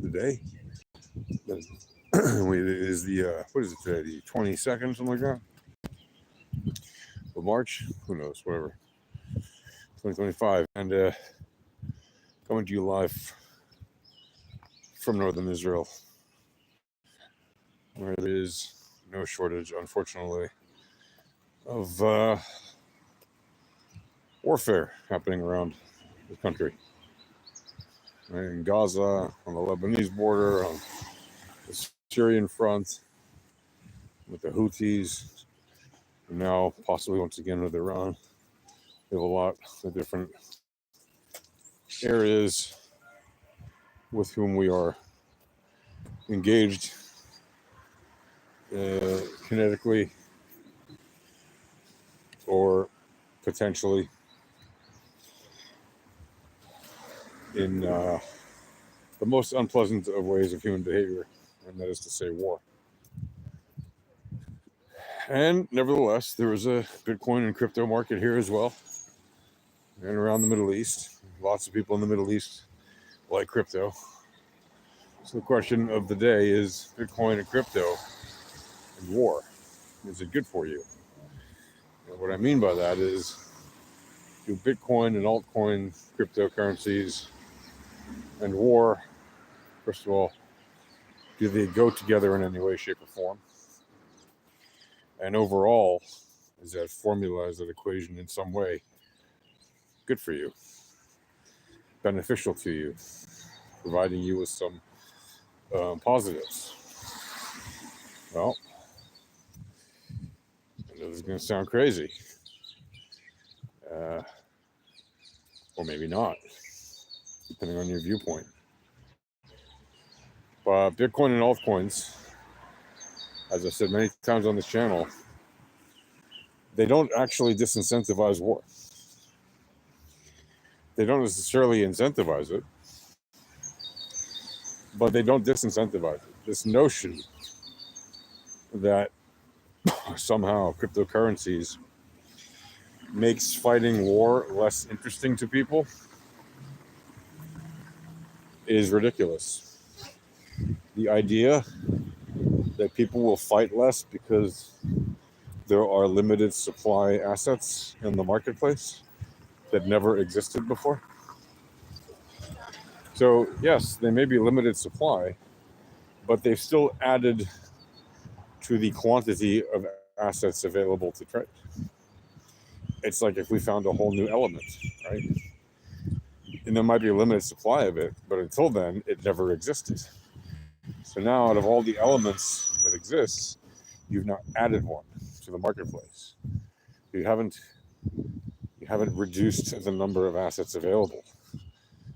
the day. It is the what is it today? The 22nd, something like that, of March. Who knows? Whatever. 2025, and coming to you live from northern Israel, where there is no shortage, unfortunately, of warfare happening around the country. Right, in Gaza, on the Lebanese border, on the Syrian front, with the Houthis, and now possibly once again with Iran. We have a lot of different areas with whom we are engaged kinetically or potentially in the most unpleasant of ways of human behavior, and that is to say war. And nevertheless, there is a Bitcoin and crypto market here as well, and around the Middle East. Lots of people in the Middle East like crypto. So the question of the day is Bitcoin and crypto and war. Is it good for you? And what I mean by that is, do Bitcoin and altcoin cryptocurrencies and war, first of all, do they go together in any way, shape, or form? And overall, is that formula, is that equation in some way good for you, beneficial to you, providing you with some positives? Well, I know this is going to sound crazy, or maybe not, depending on your viewpoint. But Bitcoin and altcoins, as I said many times on this channel, they don't actually disincentivize war. They don't necessarily incentivize it, but they don't disincentivize it. This notion that somehow cryptocurrencies makes fighting war less interesting to people is ridiculous. The idea that people will fight less because there are limited supply assets in the marketplace that never existed before. So yes, they may be limited supply, but they've still added to the quantity of assets available to trade. It's like if we found a whole new element, right? And there might be a limited supply of it, but until then, it never existed. So now, out of all the elements that exist, you've now added one to the marketplace. You haven't reduced the number of assets available.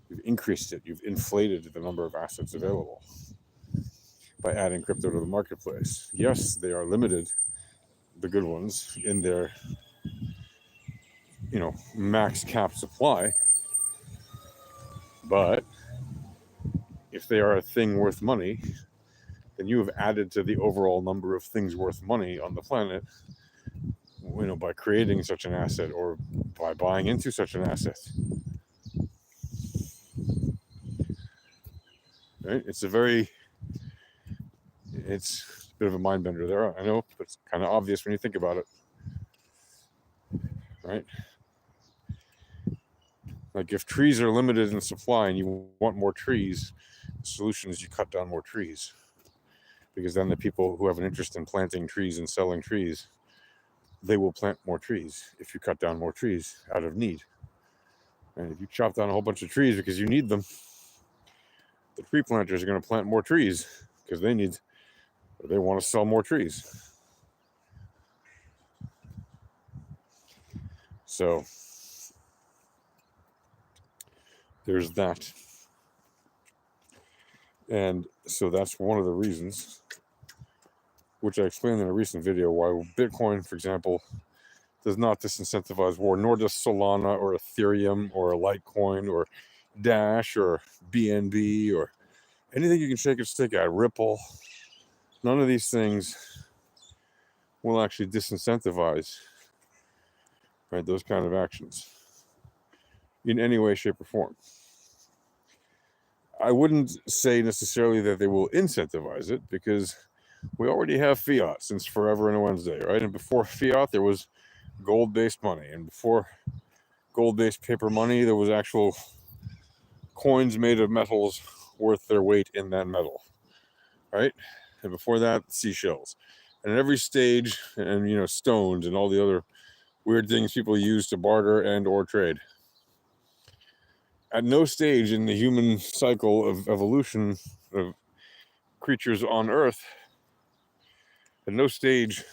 You've increased it. You've inflated the number of assets available by adding crypto to the marketplace. Yes, they are limited, the good ones, in their max cap supply, but if they are a thing worth money, then you have added to the overall number of things worth money on the planet, by creating such an asset or by buying into such an asset. Right? It's a bit of a mind bender there, I know, but it's kind of obvious when you think about it, right? Like if trees are limited in supply and you want more trees, the solution is you cut down more trees, because then the people who have an interest in planting trees and selling trees, they will plant more trees if you cut down more trees out of need. And if you chop down a whole bunch of trees because you need them, the tree planters are going to plant more trees because they want to sell more trees. So there's that. And so that's one of the reasons, which I explained in a recent video, why Bitcoin, for example, does not disincentivize war, nor does Solana or Ethereum or Litecoin or Dash or BNB or anything you can shake a stick at, Ripple. None of these things will actually disincentivize, right, those kind of actions in any way, shape, or form. I wouldn't say necessarily that they will incentivize it, because we already have fiat since forever and a Wednesday, right? And before fiat, there was gold-based money, and before gold-based paper money, there was actual coins made of metals worth their weight in that metal, right? And before that, seashells. And at every stage, and stones and all the other weird things people use to barter and or trade. At no stage in the human cycle of evolution of creatures on Earth, at no stage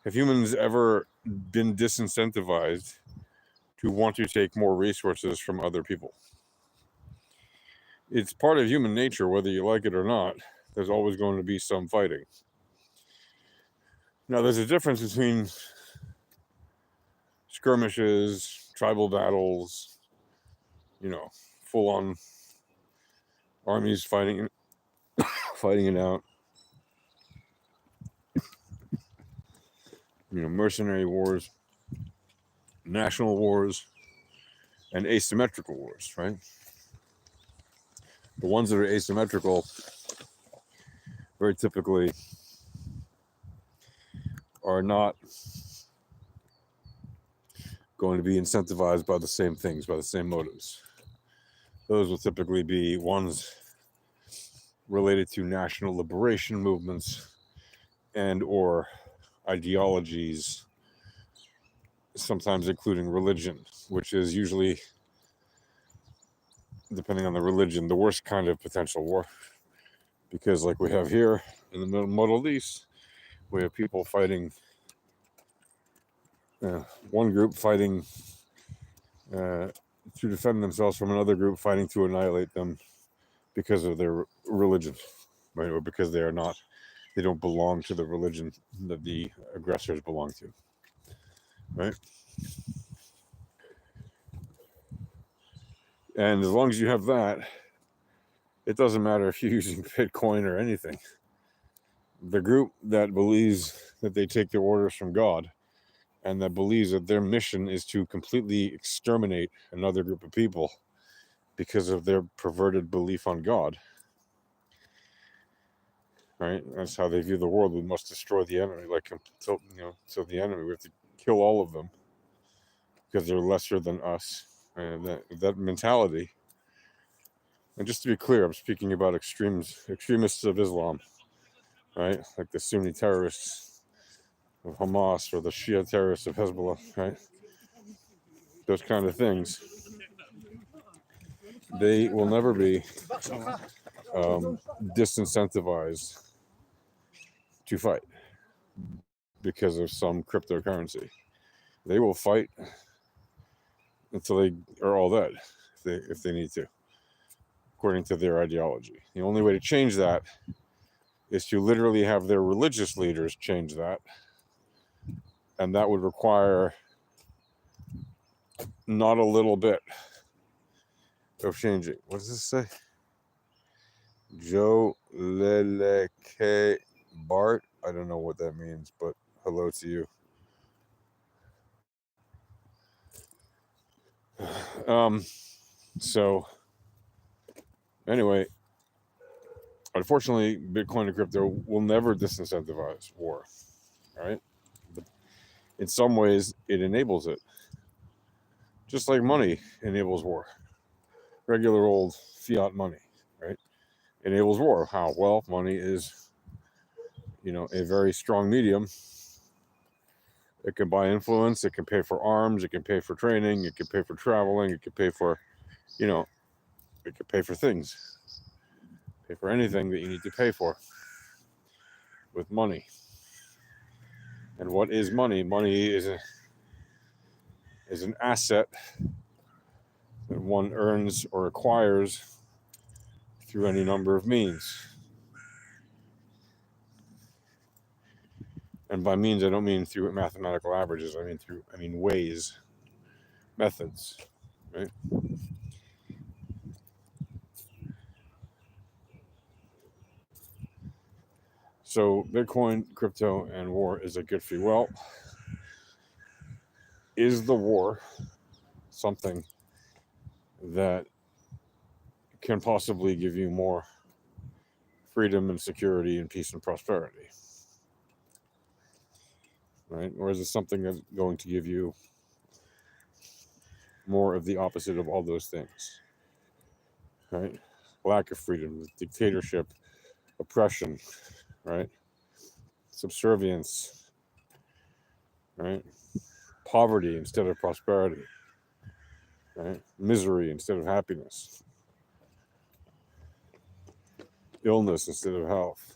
have humans ever been disincentivized to want to take more resources from other people. It's part of human nature, whether you like it or not. There's always going to be some fighting. Now, there's a difference between skirmishes, tribal battles, full-on armies fighting it out, mercenary wars, national wars, and asymmetrical wars, right? The ones that are asymmetrical very typically are not going to be incentivized by the same things, by the same motives. Those will typically be ones related to national liberation movements and or ideologies, sometimes including religion, which is usually, depending on the religion, the worst kind of potential war. Because like we have here in the Middle East, we have people fighting, one group fighting to defend themselves from another group fighting to annihilate them because of their religion, right? Or because they don't belong to the religion that the aggressors belong to, right? And as long as you have that, it doesn't matter if you're using Bitcoin or anything. The group that believes that they take their orders from God and that believes that their mission is to completely exterminate another group of people because of their perverted belief on God, right? That's how they view the world. We must destroy the enemy, till the enemy. We have to kill all of them because they're lesser than us. And that mentality. And just to be clear, I'm speaking about extremists of Islam, right? Like the Sunni terrorists of Hamas or the Shia terrorists of Hezbollah, right? Those kind of things. They will never be disincentivized to fight because of some cryptocurrency. They will fight until they are all dead, if they need to, according to their ideology. The only way to change that is to literally have their religious leaders change that, and that would require not a little bit of changing. What does this say? Joe Leleke Bart. I don't know what that means, but hello to you. So anyway, unfortunately, Bitcoin and crypto will never disincentivize war, right? But in some ways, it enables it. Just like money enables war. Regular old fiat money, right? Enables war. How? Well, money is, a very strong medium. It can buy influence. It can pay for arms. It can pay for training. It can pay for traveling. It can pay for, it can pay for things. Pay for anything that you need to pay for with money. And what is money? Money is an asset that one earns or acquires through any number of means. And by means, I don't mean through mathematical averages. I mean ways, methods, right? So Bitcoin, crypto, and war is it good for you? Well, is the war something that can possibly give you more freedom and security and peace and prosperity, right? Or is it something that's going to give you more of the opposite of all those things, right? Lack of freedom, dictatorship, oppression, right? Subservience, right? Poverty instead of prosperity, right? Misery instead of happiness, illness instead of health,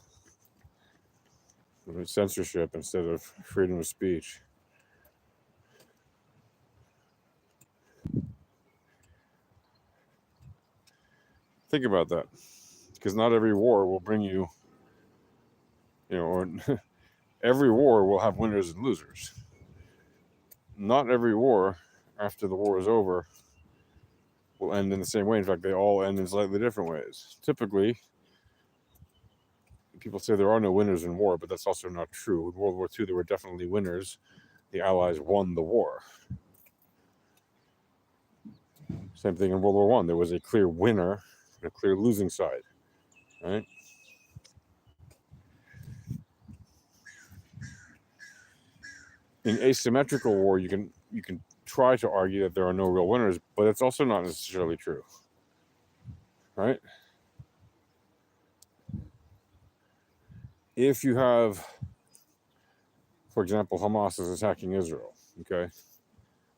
right? Censorship instead of freedom of speech. Think about that, because not every war will bring you, or every war will have winners and losers. Not every war, after the war is over, will end in the same way. In fact, they all end in slightly different ways. Typically, people say there are no winners in war, but that's also not true. In World War II, there were definitely winners. The Allies won the war. Same thing in World War I. There was a clear winner and a clear losing side, right? In asymmetrical war, you can try to argue that there are no real winners, but it's also not necessarily true, right? If you have, for example, Hamas is attacking Israel, okay,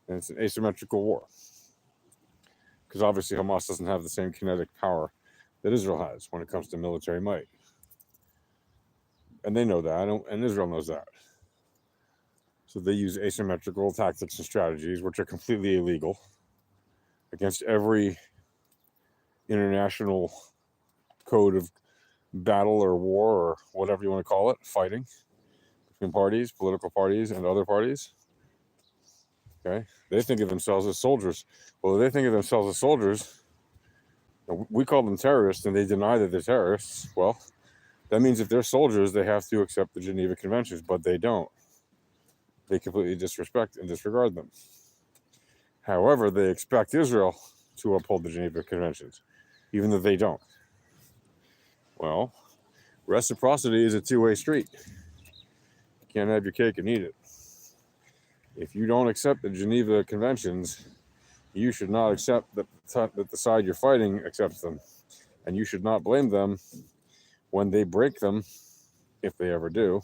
and it's an asymmetrical war, because obviously Hamas doesn't have the same kinetic power that Israel has when it comes to military might, and they know that, and Israel knows that. So they use asymmetrical tactics and strategies, which are completely illegal, against every international code of battle or war or whatever you want to call it, fighting between parties, political parties, and other parties. Okay, they think of themselves as soldiers. Well, they think of themselves as soldiers. We call them terrorists, and they deny that they're terrorists. Well, that means if they're soldiers, they have to accept the Geneva Conventions, but they don't. They completely disrespect and disregard them. However, they expect Israel to uphold the Geneva Conventions, even though they don't. Well, reciprocity is a two-way street. You can't have your cake and eat it. If you don't accept the Geneva Conventions, you should not accept that the side you're fighting accepts them. And you should not blame them when they break them, if they ever do.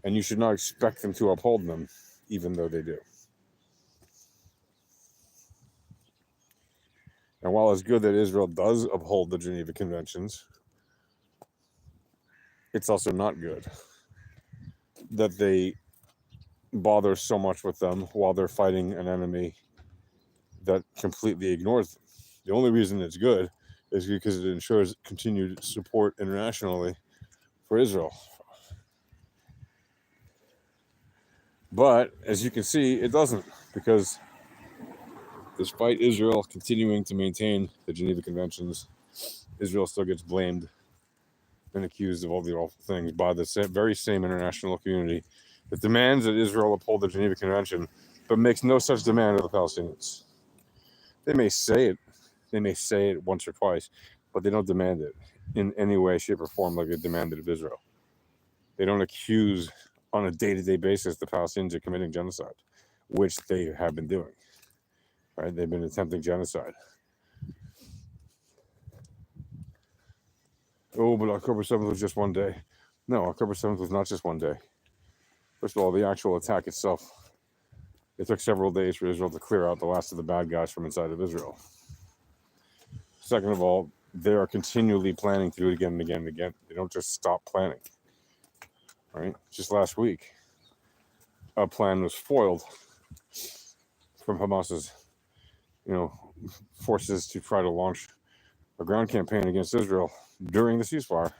And you should not expect them to uphold them, even though they do. And while it's good that Israel does uphold the Geneva Conventions, it's also not good that they bother so much with them while they're fighting an enemy that completely ignores them. The only reason it's good is because it ensures continued support internationally for Israel. But as you can see, it doesn't, because despite Israel continuing to maintain the Geneva Conventions, Israel still gets blamed and accused of all the awful things by the very same international community that demands that Israel uphold the Geneva Convention, but makes no such demand of the Palestinians. They may say it once or twice, but they don't demand it in any way, shape, or form like they demanded of Israel. They don't accuse on a day-to-day basis the Palestinians of committing genocide, which they have been doing. Right? They've been attempting genocide. Oh, but October 7th was just one day. No, October 7th was not just one day. First of all, the actual attack itself, it took several days for Israel to clear out the last of the bad guys from inside of Israel. Second of all, they are continually planning to do it again and again and again. They don't just stop planning. Right? Just last week, a plan was foiled from Hamas's, forces to try to launch a ground campaign against Israel during the ceasefire,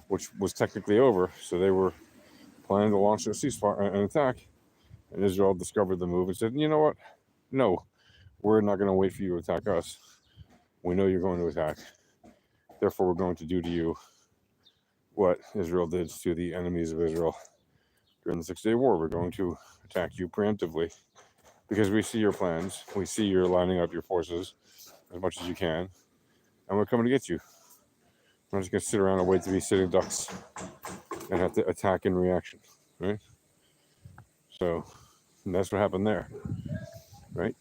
which was technically over. So they were planning to launch a ceasefire, an attack, and Israel discovered the move and said, "You know what? No, we're not going to wait for you to attack us. We know you're going to attack. Therefore, we're going to do to you what Israel did to the enemies of Israel during the 6-Day War. We're going to attack you preemptively because we see your plans. We see you're lining up your forces, as much as you can, and we're coming to get you. I'm not just going to sit around and wait to be sitting ducks and have to attack in reaction, right? So that's what happened there, right?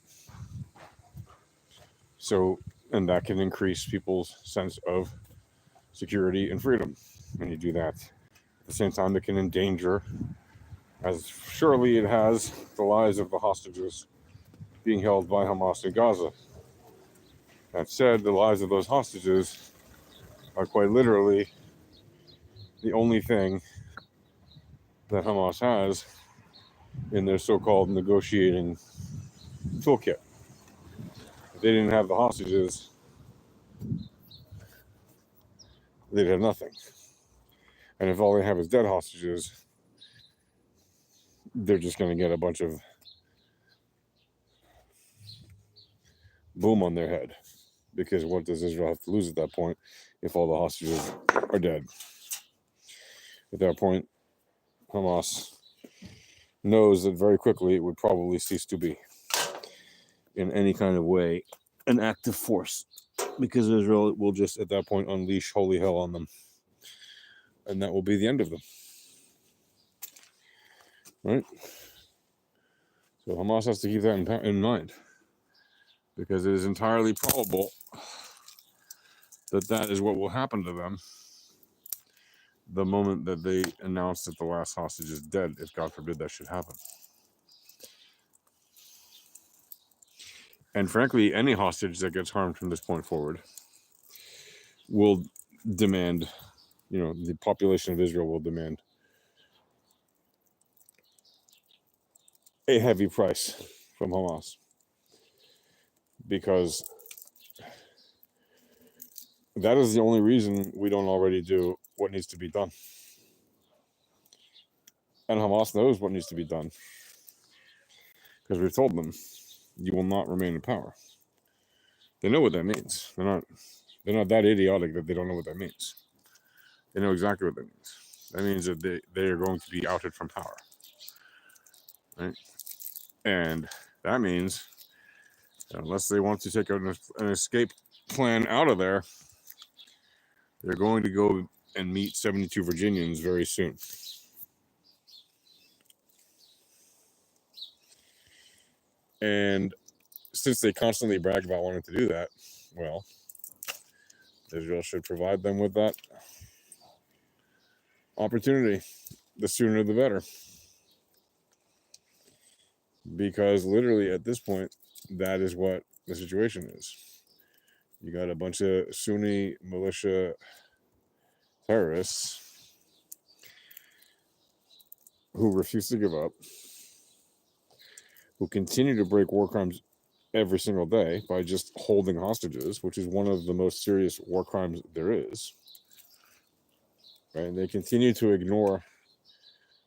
So, and that can increase people's sense of security and freedom when you do that. At the same time, it can endanger, as surely it has, the lives of the hostages being held by Hamas in Gaza. That said, the lives of those hostages are quite literally the only thing that Hamas has in their so-called negotiating toolkit. If they didn't have the hostages, they'd have nothing. And if all they have is dead hostages, they're just going to get a bunch of boom on their head. Because what does Israel have to lose at that point if all the hostages are dead? At that point, Hamas knows that very quickly it would probably cease to be in any kind of way an active force, because Israel will just at that point unleash holy hell on them, and that will be the end of them, right? So Hamas has to keep that in mind, because it is entirely probable that that is what will happen to them the moment that they announce that the last hostage is dead, if God forbid that should happen. And frankly, any hostage that gets harmed from this point forward will demand, the population of Israel will demand a heavy price from Hamas, because that is the only reason we don't already do what needs to be done. And Hamas knows what needs to be done, because we've told them, you will not remain in power. They know what that means. They're not that idiotic that they don't know what that means. They know exactly what that means. That means that they are going to be outed from power, right? And that means unless they want to take an escape plan out of there, they're going to go and meet 72 Virginians very soon. And since they constantly brag about wanting to do that, well, Israel should provide them with that opportunity. The sooner the better. Because literally at this point, that is what the situation is. You got a bunch of Sunni militia terrorists who refuse to give up, who continue to break war crimes every single day by just holding hostages, which is one of the most serious war crimes there is. Right? And they continue to ignore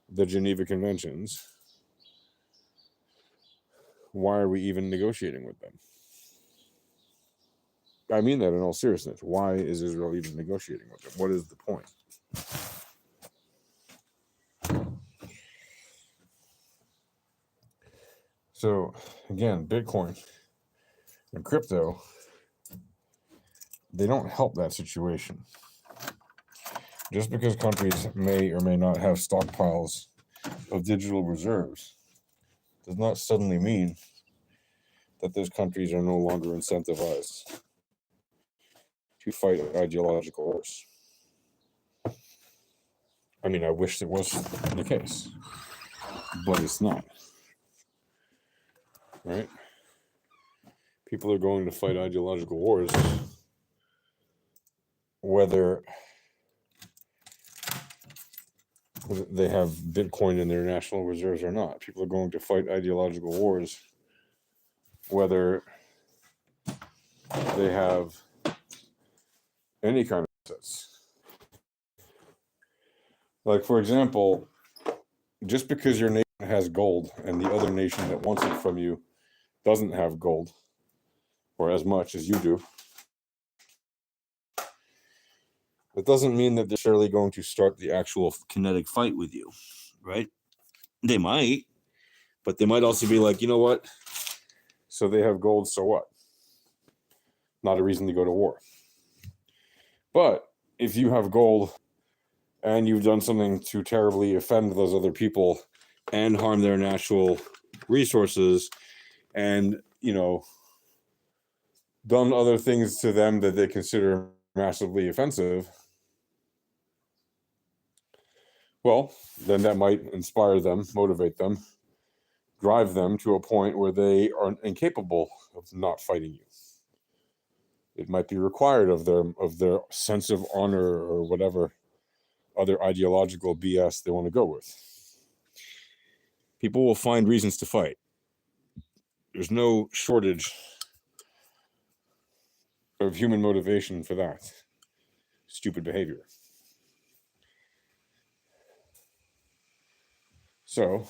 the Geneva Conventions. Why are we even negotiating with them? I mean that in all seriousness. Why is Israel even negotiating with them? What is the point? So, again, Bitcoin and crypto, they don't help that situation. Just because countries may or may not have stockpiles of digital reserves does not suddenly mean that those countries are no longer incentivized to fight ideological wars. I mean, I wish it was the case, but it's not. Right? People are going to fight ideological wars whether they have Bitcoin in their national reserves or not. People are going to fight ideological wars whether they have any kind of assets. Like, for example, just because your nation has gold and the other nation that wants it from you doesn't have gold, or as much as you do, it doesn't mean that they're surely going to start the actual kinetic fight with you, right? They might, but they might also be like, you know what? So they have gold, so what? not a reason to go to war. But if you have gold and you've done something to terribly offend those other people and harm their natural resources and, done other things to them that they consider massively offensive, well, then that might inspire them, motivate them, drive them to a point where they are incapable of not fighting you. It might be required of their sense of honor or whatever other ideological BS they want to go with. People will find reasons to fight. There's no shortage of human motivation for that stupid behavior. So,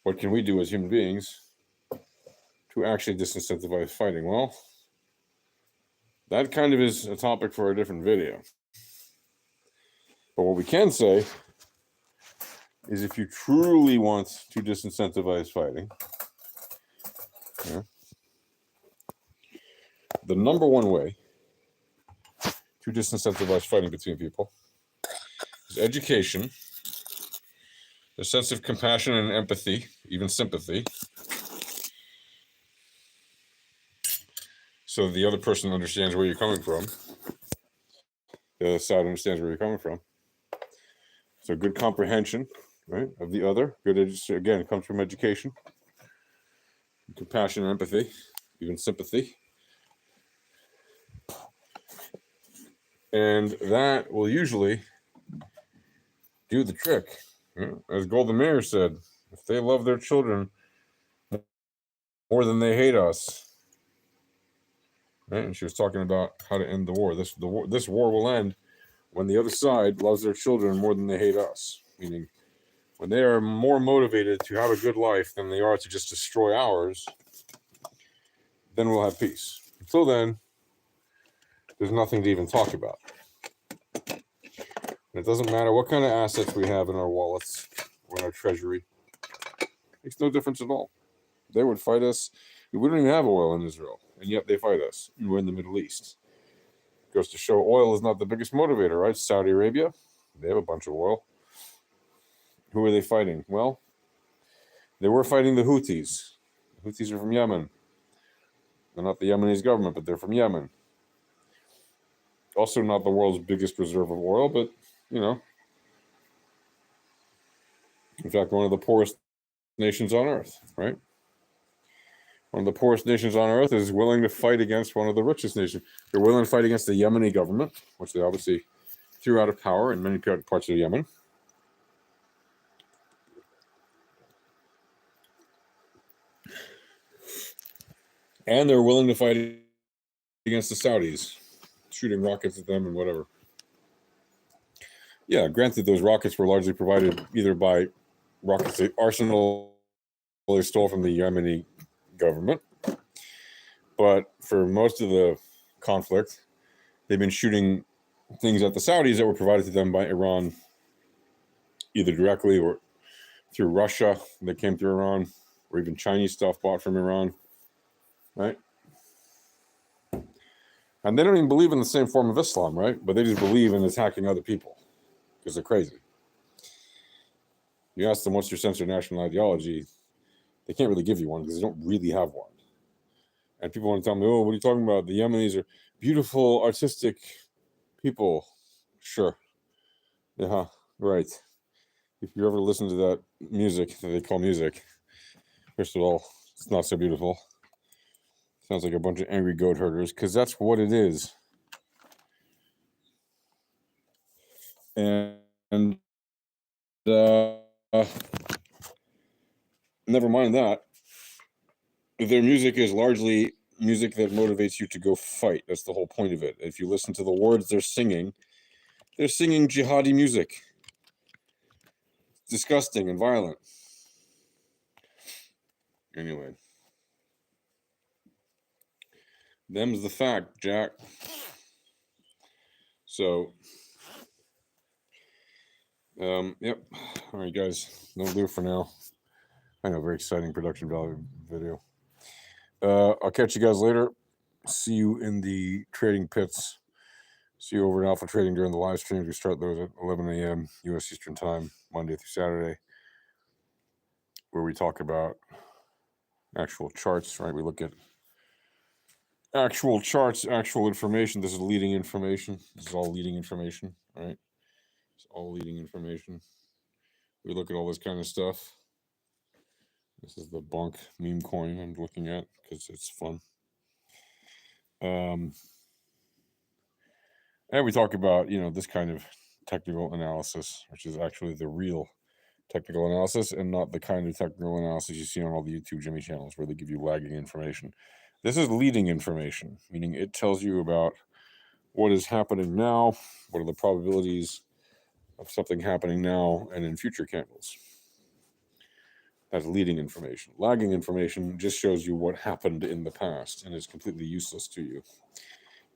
what can we do as human beings to actually disincentivize fighting? Well, that kind of is a topic for a different video. But what we can say is if you truly want to disincentivize fighting, the number one way to disincentivize fighting between people is education, a sense of compassion and empathy, even sympathy, so the other person understands where you're coming from. The other side understands where you're coming from. So good comprehension, right, of the other. Good, again, it comes from education, compassion and empathy, even sympathy. And that will usually do the trick. As Golda Meir said, if they love their children more than they hate us, right? And she was talking about how to end the war. This war will end when the other side loves their children more than they hate us. Meaning, when they are more motivated to have a good life than they are to just destroy ours, then we'll have peace. Until then, there's nothing to even talk about. And it doesn't matter what kind of assets we have in our wallets or in our treasury. It makes no difference at all. They would fight us. We don't even have oil in Israel, and yet they fight us. And we're in the Middle East. It goes to show oil is not the biggest motivator, right? Saudi Arabia, they have a bunch of oil. Who are they fighting? Well, they were fighting the Houthis. The Houthis are from Yemen. They're not the Yemenis government, but they're from Yemen. Also not the world's biggest reserve of oil, but, in fact, one of the poorest nations on earth, right? One of the poorest nations on earth is willing to fight against one of the richest nations. They're willing to fight against the Yemeni government, which they obviously threw out of power in many parts of Yemen. And they're willing to fight against the Saudis, shooting rockets at them and whatever. Yeah, granted, those rockets were largely provided either by rockets arsenal they stole from the Yemeni government. But for most of the conflict, they've been shooting things at the Saudis that were provided to them by Iran, either directly or through Russia that came through Iran, or even Chinese stuff bought from Iran, right? And they don't even believe in the same form of Islam, right? But they just believe in attacking other people because they're crazy. You ask them, what's your sense of national ideology? They can't really give you one because they don't really have one. And people want to tell me, oh, what are you talking about? The Yemenis are beautiful, artistic people. Sure. Yeah, right. If you ever listen to that music that they call music, first of all, it's not so beautiful. Sounds like a bunch of angry goat herders, because that's what it is. And never mind that. Their music is largely music that motivates you to go fight. That's the whole point of it. If you listen to the words they're singing jihadi music. Disgusting and violent. Anyway. Them's the fact, Jack. So, yep. All right, guys. That'll do it for now. I know, very exciting production value video. I'll catch you guys later. See you in the trading pits. See you over in Alpha Trading during the live streams. We start those at 11 a.m. U.S. Eastern Time, Monday through Saturday, where we talk about actual charts, right? We look at actual charts, actual information. This is leading information. This is all leading information, right? It's all leading information. We look at all this kind of stuff. This is the Bonk meme coin I'm looking at because it's fun. And we talk about, this kind of technical analysis, which is actually the real technical analysis and not the kind of technical analysis you see on all the YouTube Jimmy channels where they give you lagging information. This is leading information, meaning it tells you about what is happening now, what are the probabilities of something happening now and in future candles. That's leading information. Lagging information just shows you what happened in the past and is completely useless to you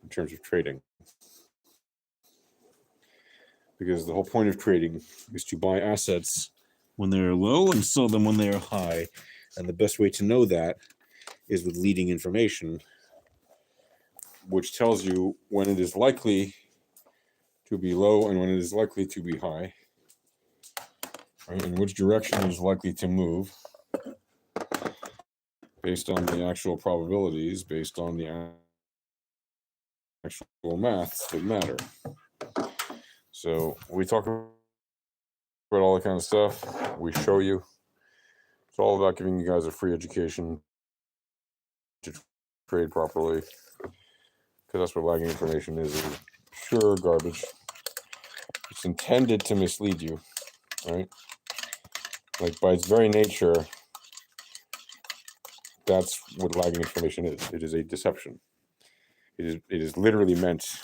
in terms of trading. Because the whole point of trading is to buy assets when they're low and sell them when they are high. And the best way to know that is with leading information, which tells you when it is likely to be low and when it is likely to be high, right? And which direction it is likely to move based on the actual probabilities, based on the actual maths that matter. So we talk about all that kind of stuff. We show you. It's all about giving you guys a free education to trade properly, because that's what lagging information is pure garbage. It's intended to mislead you, right? Like by its very nature, that's what lagging information is. It is a deception. It is literally meant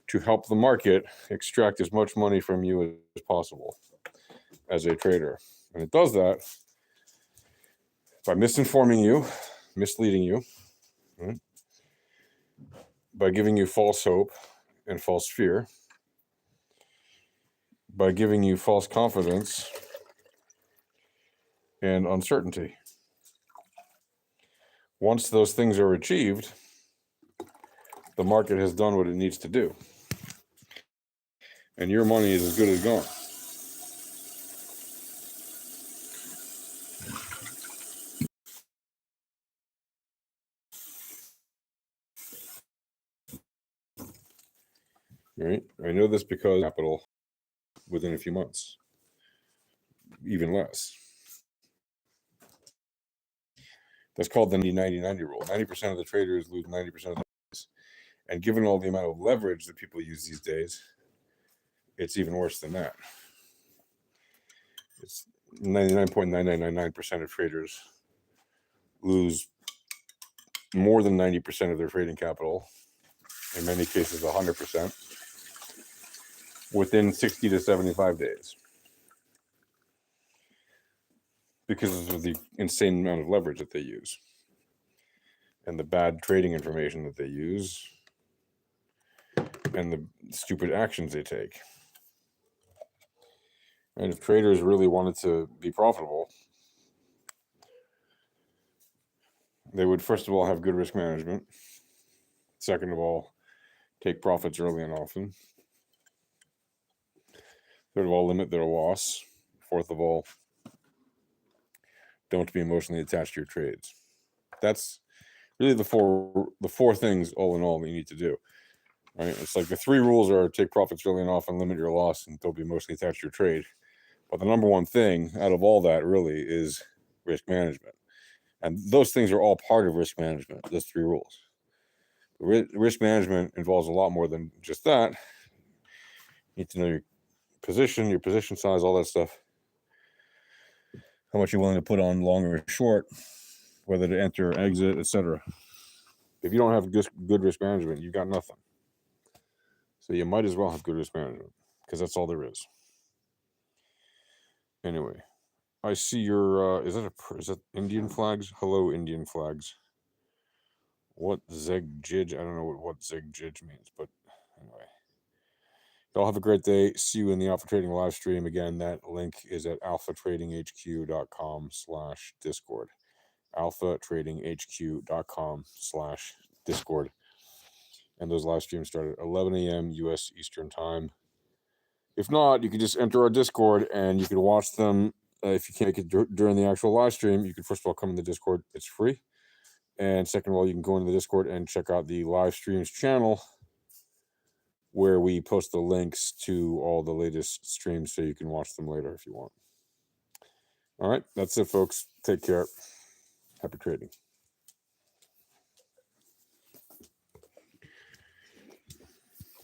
to help the market extract as much money from you as possible as a trader. And it does that by misinforming you, misleading you, right? By giving you false hope and false fear, by giving you false confidence and uncertainty. Once those things are achieved, the market has done what it needs to do. And your money is as good as gone. Right? I know this because capital within a few months, even less. That's called the 90-90 rule. 90% of the traders lose 90% of the days. And given all the amount of leverage that people use these days, it's even worse than that. It's 99.9999% of traders lose more than 90% of their trading capital, in many cases 100%, within 60 to 75 days. Because of the insane amount of leverage that they use and the bad trading information that they use and the stupid actions they take. And if traders really wanted to be profitable, they would first of all have good risk management. Second of all, take profits early and often. Third of all, limit their loss. Fourth of all, don't be emotionally attached to your trades. That's really the four things all in all that you need to do. Right? It's like the three rules are take profits early and often, limit your loss, and don't be emotionally attached to your trade. But the number one thing out of all that really is risk management. And those things are all part of risk management, those three rules. Risk management involves a lot more than just that. You need to know your position size, all that stuff. How much you're willing to put on long or short, whether to enter or exit, etc. If you don't have good risk management, you've got nothing. So you might as well have good risk management, because that's all there is. Anyway, I see your, is that Indian flags? Hello, Indian flags. What Zeg Jij? I don't know what Zeg Jij means, but anyway. Y'all have a great day. See you in the Alpha Trading live stream. Again, that link is at alphatradinghq.com/discord. alphatradinghq.com/discord. And those live streams start at 11 a.m. U.S. Eastern Time. If not, you can just enter our Discord and you can watch them. If you can't make it during the actual live stream, you can first of all come in the Discord. It's free. And second of all, you can go into the Discord and check out the live streams channel where we post the links to all the latest streams so you can watch them later if you want. All right, that's it, folks. Take care. Happy trading.